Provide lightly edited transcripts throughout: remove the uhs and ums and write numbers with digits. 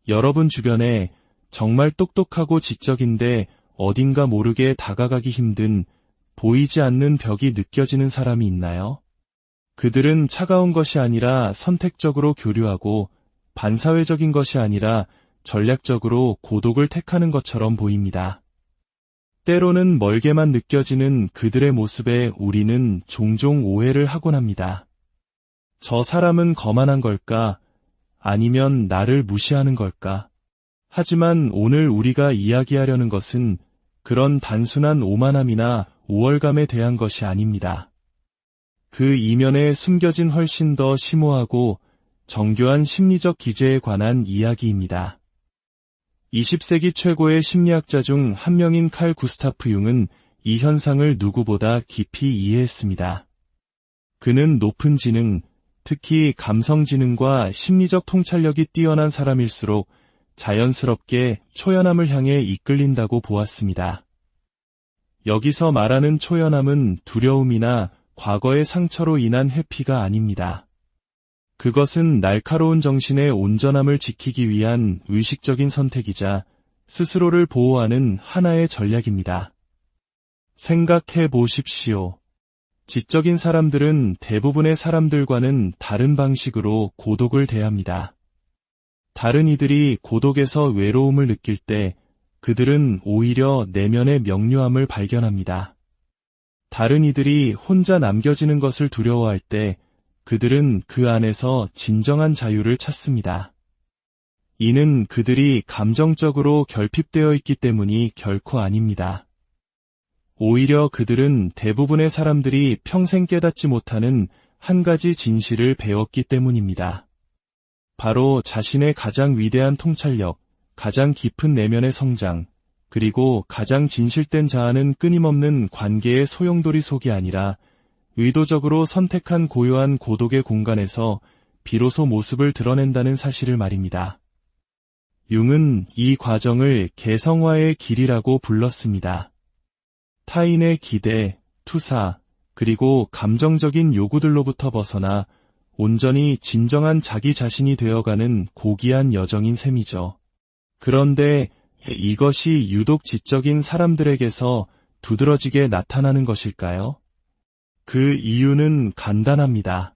여러분 주변에 정말 똑똑하고 지적인데 어딘가 모르게 다가가기 힘든, 보이지 않는 벽이 느껴지는 사람이 있나요? 그들은 차가운 것이 아니라 선택적으로 교류하고 반사회적인 것이 아니라 전략적으로 고독을 택하는 것처럼 보입니다. 때로는 멀게만 느껴지는 그들의 모습에 우리는 종종 오해를 하곤 합니다. 저 사람은 거만한 걸까? 아니면 나를 무시하는 걸까? 하지만 오늘 우리가 이야기하려는 것은 그런 단순한 오만함이나 우월감에 대한 것이 아닙니다. 그 이면에 숨겨진 훨씬 더 심오하고 정교한 심리적 기제에 관한 이야기입니다. 20세기 최고의 심리학자 중 한 명인 칼 구스타프 융은 이 현상을 누구보다 깊이 이해했습니다. 그는 높은 지능, 특히 감성 지능과 심리적 통찰력이 뛰어난 사람일수록 자연스럽게 초연함을 향해 이끌린다고 보았습니다. 여기서 말하는 초연함은 두려움이나 과거의 상처로 인한 회피가 아닙니다. 그것은 날카로운 정신의 온전함을 지키기 위한 의식적인 선택이자 스스로를 보호하는 하나의 전략입니다. 생각해 보십시오. 지적인 사람들은 대부분의 사람들과는 다른 방식으로 고독을 대합니다. 다른 이들이 고독에서 외로움을 느낄 때 그들은 오히려 내면의 명료함을 발견합니다. 다른 이들이 혼자 남겨지는 것을 두려워할 때 그들은 그 안에서 진정한 자유를 찾습니다. 이는 그들이 감정적으로 결핍되어 있기 때문이 결코 아닙니다. 오히려 그들은 대부분의 사람들이 평생 깨닫지 못하는 한 가지 진실을 배웠기 때문입니다. 바로 자신의 가장 위대한 통찰력, 가장 깊은 내면의 성장, 그리고 가장 진실된 자아는 끊임없는 관계의 소용돌이 속이 아니라 의도적으로 선택한 고요한 고독의 공간에서 비로소 모습을 드러낸다는 사실을 말입니다. 융은 이 과정을 개성화의 길이라고 불렀습니다. 타인의 기대, 투사, 그리고 감정적인 요구들로부터 벗어나 온전히 진정한 자기 자신이 되어가는 고귀한 여정인 셈이죠. 그런데 이것이 유독 지적인 사람들에게서 두드러지게 나타나는 것일까요? 그 이유는 간단합니다.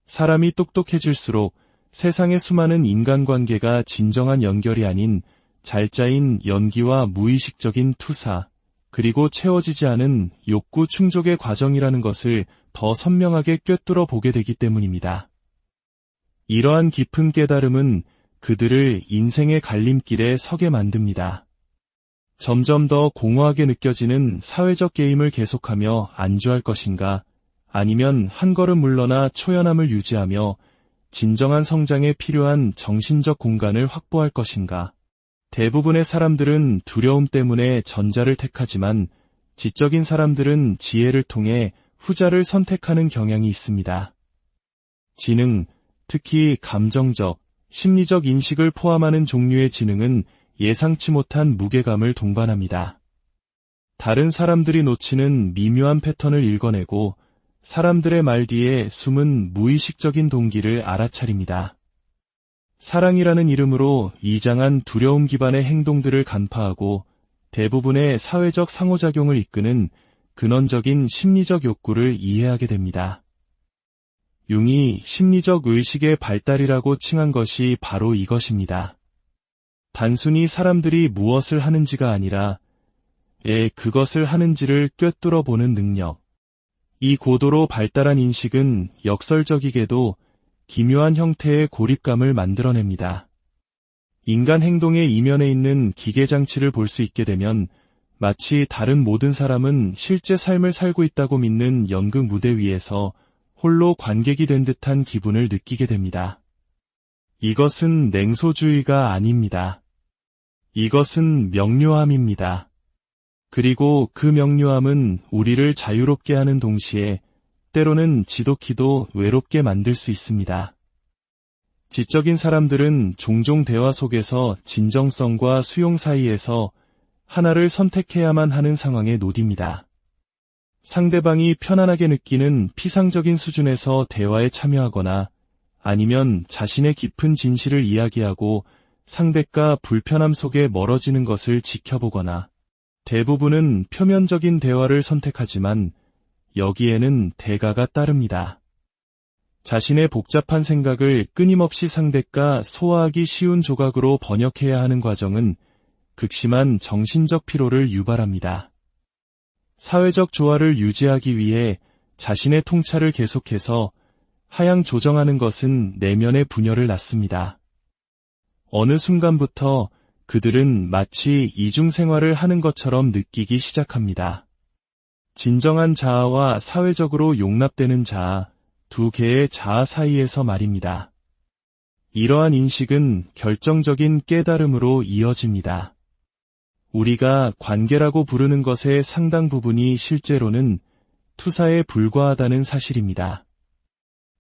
사람이 똑똑해질수록 세상의 수많은 인간관계가 진정한 연결이 아닌 잘 짜인 연기와 무의식적인 투사, 그리고 채워지지 않은 욕구 충족의 과정이라는 것을 더 선명하게 꿰뚫어 보게 되기 때문입니다. 이러한 깊은 깨달음은 그들을 인생의 갈림길에 서게 만듭니다. 점점 더 공허하게 느껴지는 사회적 게임을 계속하며 안주할 것인가, 아니면 한 걸음 물러나 초연함을 유지하며 진정한 성장에 필요한 정신적 공간을 확보할 것인가. 대부분의 사람들은 두려움 때문에 전자를 택하지만 지적인 사람들은 지혜를 통해 후자를 선택하는 경향이 있습니다. 지능, 특히 감정적, 심리적 인식을 포함하는 종류의 지능은 예상치 못한 무게감을 동반합니다. 다른 사람들이 놓치는 미묘한 패턴을 읽어내고 사람들의 말 뒤에 숨은 무의식적인 동기를 알아차립니다. 사랑이라는 이름으로 이장한 두려움 기반의 행동들을 간파하고 대부분의 사회적 상호작용을 이끄는 근원적인 심리적 욕구를 이해하게 됩니다. 융이 심리적 의식의 발달이라고 칭한 것이 바로 이것입니다. 단순히 사람들이 무엇을 하는지가 아니라 그것을 하는지를 꿰뚫어 보는 능력. 이 고도로 발달한 인식은 역설적이게도 기묘한 형태의 고립감을 만들어냅니다. 인간 행동의 이면에 있는 기계장치를 볼 수 있게 되면 마치 다른 모든 사람은 실제 삶을 살고 있다고 믿는 연극 무대 위에서 홀로 관객이 된 듯한 기분을 느끼게 됩니다. 이것은 냉소주의가 아닙니다. 이것은 명료함입니다. 그리고 그 명료함은 우리를 자유롭게 하는 동시에 때로는 지독히도 외롭게 만들 수 있습니다. 지적인 사람들은 종종 대화 속에서 진정성과 수용 사이에서 하나를 선택해야만 하는 상황에 놓입니다. 상대방이 편안하게 느끼는 피상적인 수준에서 대화에 참여하거나 아니면 자신의 깊은 진실을 이야기하고 상대가 불편함 속에 멀어지는 것을 지켜보거나 대부분은 표면적인 대화를 선택하지만 여기에는 대가가 따릅니다. 자신의 복잡한 생각을 끊임없이 상대가 소화하기 쉬운 조각으로 번역해야 하는 과정은 극심한 정신적 피로를 유발합니다. 사회적 조화를 유지하기 위해 자신의 통찰을 계속해서 하향 조정하는 것은 내면의 분열을 낳습니다. 어느 순간부터 그들은 마치 이중생활을 하는 것처럼 느끼기 시작합니다. 진정한 자아와 사회적으로 용납되는 자아, 두 개의 자아 사이에서 말입니다. 이러한 인식은 결정적인 깨달음으로 이어집니다. 우리가 관계라고 부르는 것의 상당 부분이 실제로는 투사에 불과하다는 사실입니다.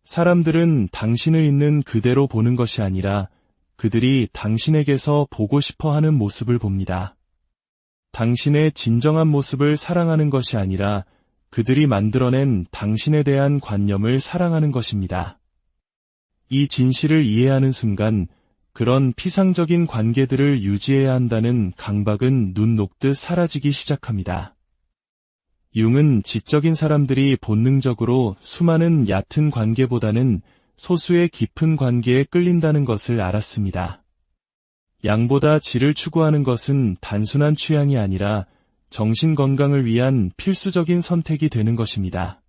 사람들은 당신을 있는 그대로 보는 것이 아니라 그들이 당신에게서 보고 싶어 하는 모습을 봅니다. 당신의 진정한 모습을 사랑하는 것이 아니라 그들이 만들어낸 당신에 대한 관념을 사랑하는 것입니다. 이 진실을 이해하는 순간 그런 피상적인 관계들을 유지해야 한다는 강박은 눈 녹듯 사라지기 시작합니다. 융은 지적인 사람들이 본능적으로 수많은 얕은 관계보다는 소수의 깊은 관계에 끌린다는 것을 알았습니다. 양보다 질을 추구하는 것은 단순한 취향이 아니라 정신 건강을 위한 필수적인 선택이 되는 것입니다.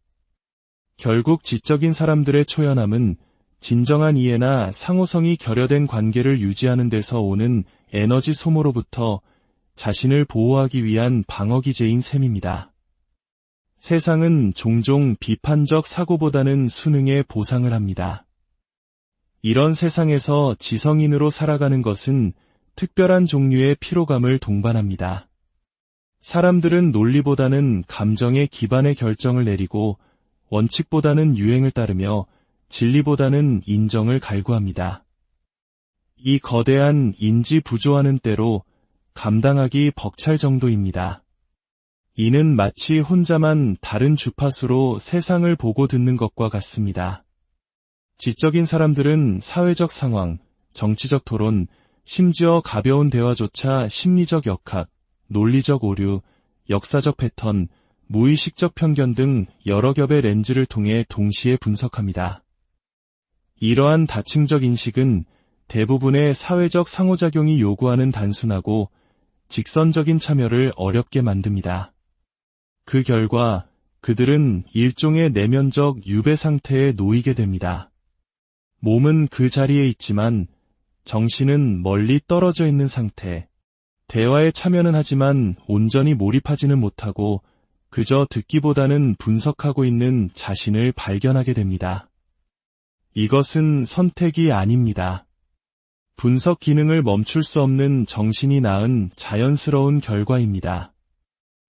결국 지적인 사람들의 초연함은 진정한 이해나 상호성이 결여된 관계를 유지하는 데서 오는 에너지 소모로부터 자신을 보호하기 위한 방어기제인 셈입니다. 세상은 종종 비판적 사고보다는 수능에 보상을 합니다. 이런 세상에서 지성인으로 살아가는 것은 특별한 종류의 피로감을 동반합니다. 사람들은 논리보다는 감정에 기반의 결정을 내리고 원칙보다는 유행을 따르며 진리보다는 인정을 갈구합니다. 이 거대한 인지 부조화는 때로 감당하기 벅찰 정도입니다. 이는 마치 혼자만 다른 주파수로 세상을 보고 듣는 것과 같습니다. 지적인 사람들은 사회적 상황, 정치적 토론, 심지어 가벼운 대화조차 심리적 역학, 논리적 오류, 역사적 패턴, 무의식적 편견 등 여러 겹의 렌즈를 통해 동시에 분석합니다. 이러한 다층적 인식은 대부분의 사회적 상호작용이 요구하는 단순하고 직선적인 참여를 어렵게 만듭니다. 그 결과 그들은 일종의 내면적 유배 상태에 놓이게 됩니다. 몸은 그 자리에 있지만 정신은 멀리 떨어져 있는 상태. 대화에 참여는 하지만 온전히 몰입하지는 못하고 그저 듣기보다는 분석하고 있는 자신을 발견하게 됩니다. 이것은 선택이 아닙니다. 분석 기능을 멈출 수 없는 정신이 낳은 자연스러운 결과입니다.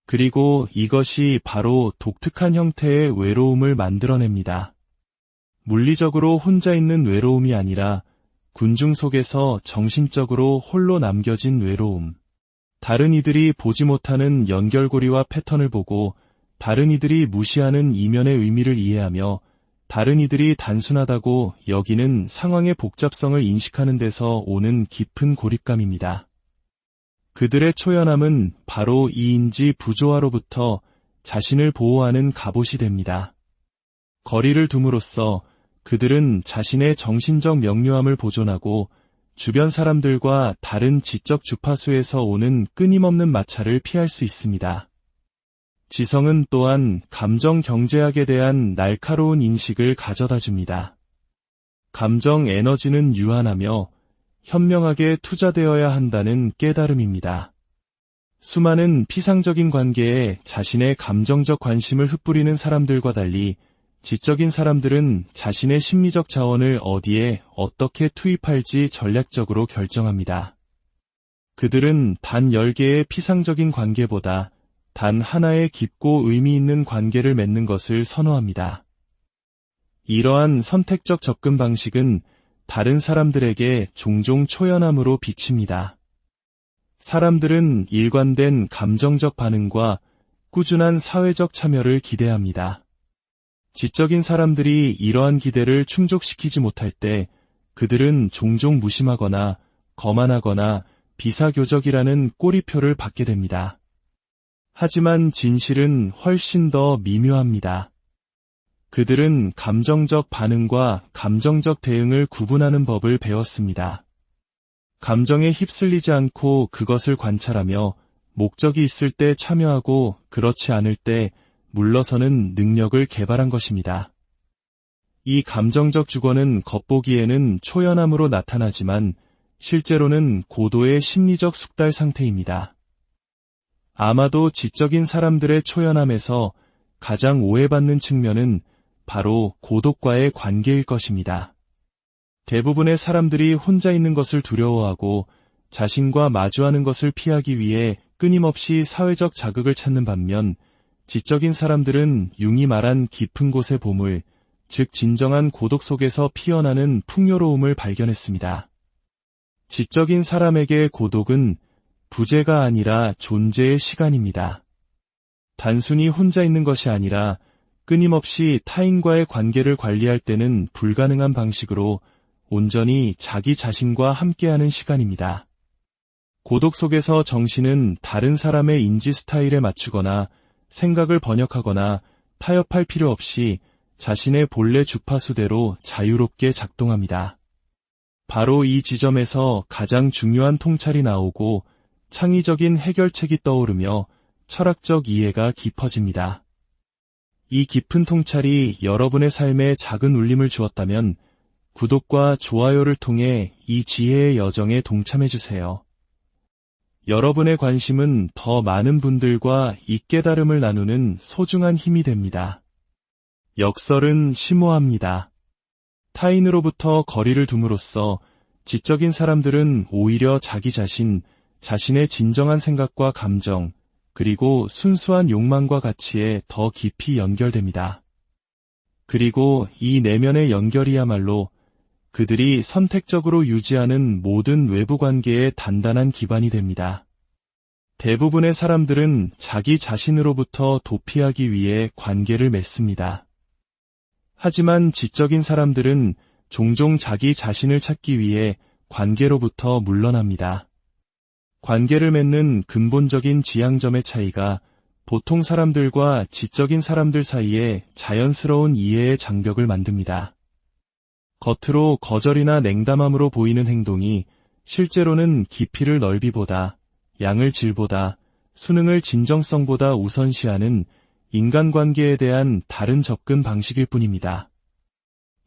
그리고 이것이 바로 독특한 형태의 외로움을 만들어냅니다. 물리적으로 혼자 있는 외로움이 아니라 군중 속에서 정신적으로 홀로 남겨진 외로움. 다른 이들이 보지 못하는 연결고리와 패턴을 보고 다른 이들이 무시하는 이면의 의미를 이해하며 다른 이들이 단순하다고 여기는 상황의 복잡성을 인식하는 데서 오는 깊은 고립감입니다. 그들의 초연함은 바로 이 인지 부조화로부터 자신을 보호하는 갑옷이 됩니다. 거리를 둠으로써 그들은 자신의 정신적 명료함을 보존하고 주변 사람들과 다른 지적 주파수에서 오는 끊임없는 마찰을 피할 수 있습니다. 지성은 또한 감정 경제학에 대한 날카로운 인식을 가져다 줍니다. 감정 에너지는 유한하며 현명하게 투자되어야 한다는 깨달음입니다. 수많은 피상적인 관계에 자신의 감정적 관심을 흩뿌리는 사람들과 달리 지적인 사람들은 자신의 심리적 자원을 어디에 어떻게 투입할지 전략적으로 결정합니다. 그들은 단 10개의 피상적인 관계보다 단 하나의 깊고 의미 있는 관계를 맺는 것을 선호합니다. 이러한 선택적 접근 방식은 다른 사람들에게 종종 초연함으로 비칩니다. 사람들은 일관된 감정적 반응과 꾸준한 사회적 참여를 기대합니다. 지적인 사람들이 이러한 기대를 충족시키지 못할 때 그들은 종종 무심하거나 거만하거나 비사교적이라는 꼬리표를 받게 됩니다. 하지만 진실은 훨씬 더 미묘합니다. 그들은 감정적 반응과 감정적 대응을 구분하는 법을 배웠습니다. 감정에 휩쓸리지 않고 그것을 관찰하며 목적이 있을 때 참여하고 그렇지 않을 때 물러서는 능력을 개발한 것입니다. 이 감정적 주권은 겉보기에는 초연함으로 나타나지만 실제로는 고도의 심리적 숙달 상태입니다. 아마도 지적인 사람들의 초연함에서 가장 오해받는 측면은 바로 고독과의 관계일 것입니다. 대부분의 사람들이 혼자 있는 것을 두려워하고 자신과 마주하는 것을 피하기 위해 끊임없이 사회적 자극을 찾는 반면 지적인 사람들은 융이 말한 깊은 곳의 보물, 즉 진정한 고독 속에서 피어나는 풍요로움을 발견했습니다. 지적인 사람에게 고독은 부재가 아니라 존재의 시간입니다. 단순히 혼자 있는 것이 아니라 끊임없이 타인과의 관계를 관리할 때는 불가능한 방식으로 온전히 자기 자신과 함께하는 시간입니다. 고독 속에서 정신은 다른 사람의 인지 스타일에 맞추거나 생각을 번역하거나 타협할 필요 없이 자신의 본래 주파수대로 자유롭게 작동합니다. 바로 이 지점에서 가장 중요한 통찰이 나오고 창의적인 해결책이 떠오르며 철학적 이해가 깊어집니다. 이 깊은 통찰이 여러분의 삶에 작은 울림을 주었다면 구독과 좋아요를 통해 이 지혜의 여정에 동참해주세요. 여러분의 관심은 더 많은 분들과 이 깨달음을 나누는 소중한 힘이 됩니다. 역설은 심오합니다. 타인으로부터 거리를 둠으로써 지적인 사람들은 오히려 자기 자신, 자신의 진정한 생각과 감정, 그리고 순수한 욕망과 가치에 더 깊이 연결됩니다. 그리고 이 내면의 연결이야말로 그들이 선택적으로 유지하는 모든 외부 관계의 단단한 기반이 됩니다. 대부분의 사람들은 자기 자신으로부터 도피하기 위해 관계를 맺습니다. 하지만 지적인 사람들은 종종 자기 자신을 찾기 위해 관계로부터 물러납니다. 관계를 맺는 근본적인 지향점의 차이가 보통 사람들과 지적인 사람들 사이에 자연스러운 이해의 장벽을 만듭니다. 겉으로 거절이나 냉담함으로 보이는 행동이 실제로는 깊이를 넓이보다, 양을 질보다, 수능을 진정성보다 우선시하는 인간관계에 대한 다른 접근 방식일 뿐입니다.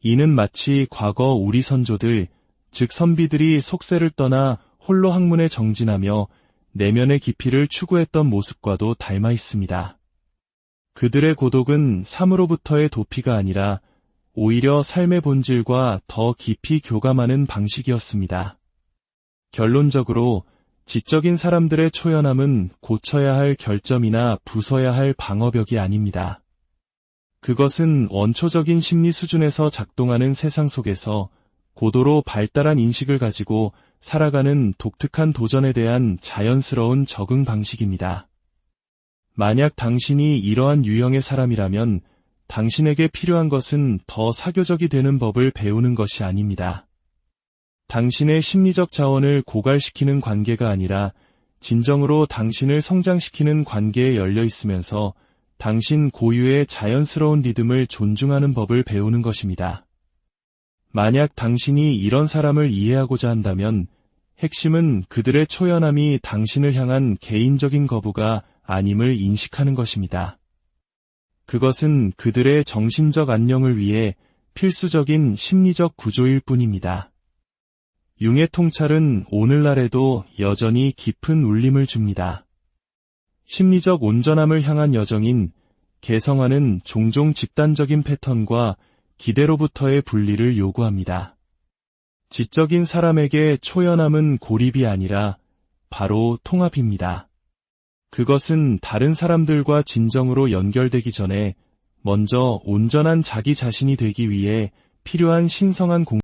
이는 마치 과거 우리 선조들, 즉 선비들이 속세를 떠나 홀로 학문에 정진하며 내면의 깊이를 추구했던 모습과도 닮아 있습니다. 그들의 고독은 삶으로부터의 도피가 아니라 오히려 삶의 본질과 더 깊이 교감하는 방식이었습니다. 결론적으로 지적인 사람들의 초연함은 고쳐야 할 결점이나 부숴야 할 방어벽이 아닙니다. 그것은 원초적인 심리 수준에서 작동하는 세상 속에서 고도로 발달한 인식을 가지고 살아가는 독특한 도전에 대한 자연스러운 적응 방식입니다. 만약 당신이 이러한 유형의 사람이라면 당신에게 필요한 것은 더 사교적이 되는 법을 배우는 것이 아닙니다. 당신의 심리적 자원을 고갈시키는 관계가 아니라 진정으로 당신을 성장시키는 관계에 열려 있으면서 당신 고유의 자연스러운 리듬을 존중하는 법을 배우는 것입니다. 만약 당신이 이런 사람을 이해하고자 한다면 핵심은 그들의 초연함이 당신을 향한 개인적인 거부가 아님을 인식하는 것입니다. 그것은 그들의 정신적 안녕을 위해 필수적인 심리적 구조일 뿐입니다. 융의 통찰은 오늘날에도 여전히 깊은 울림을 줍니다. 심리적 온전함을 향한 여정인 개성화는 종종 집단적인 패턴과 기대로부터의 분리를 요구합니다. 지적인 사람에게 초연함은 고립이 아니라 바로 통합입니다. 그것은 다른 사람들과 진정으로 연결되기 전에 먼저 온전한 자기 자신이 되기 위해 필요한 신성한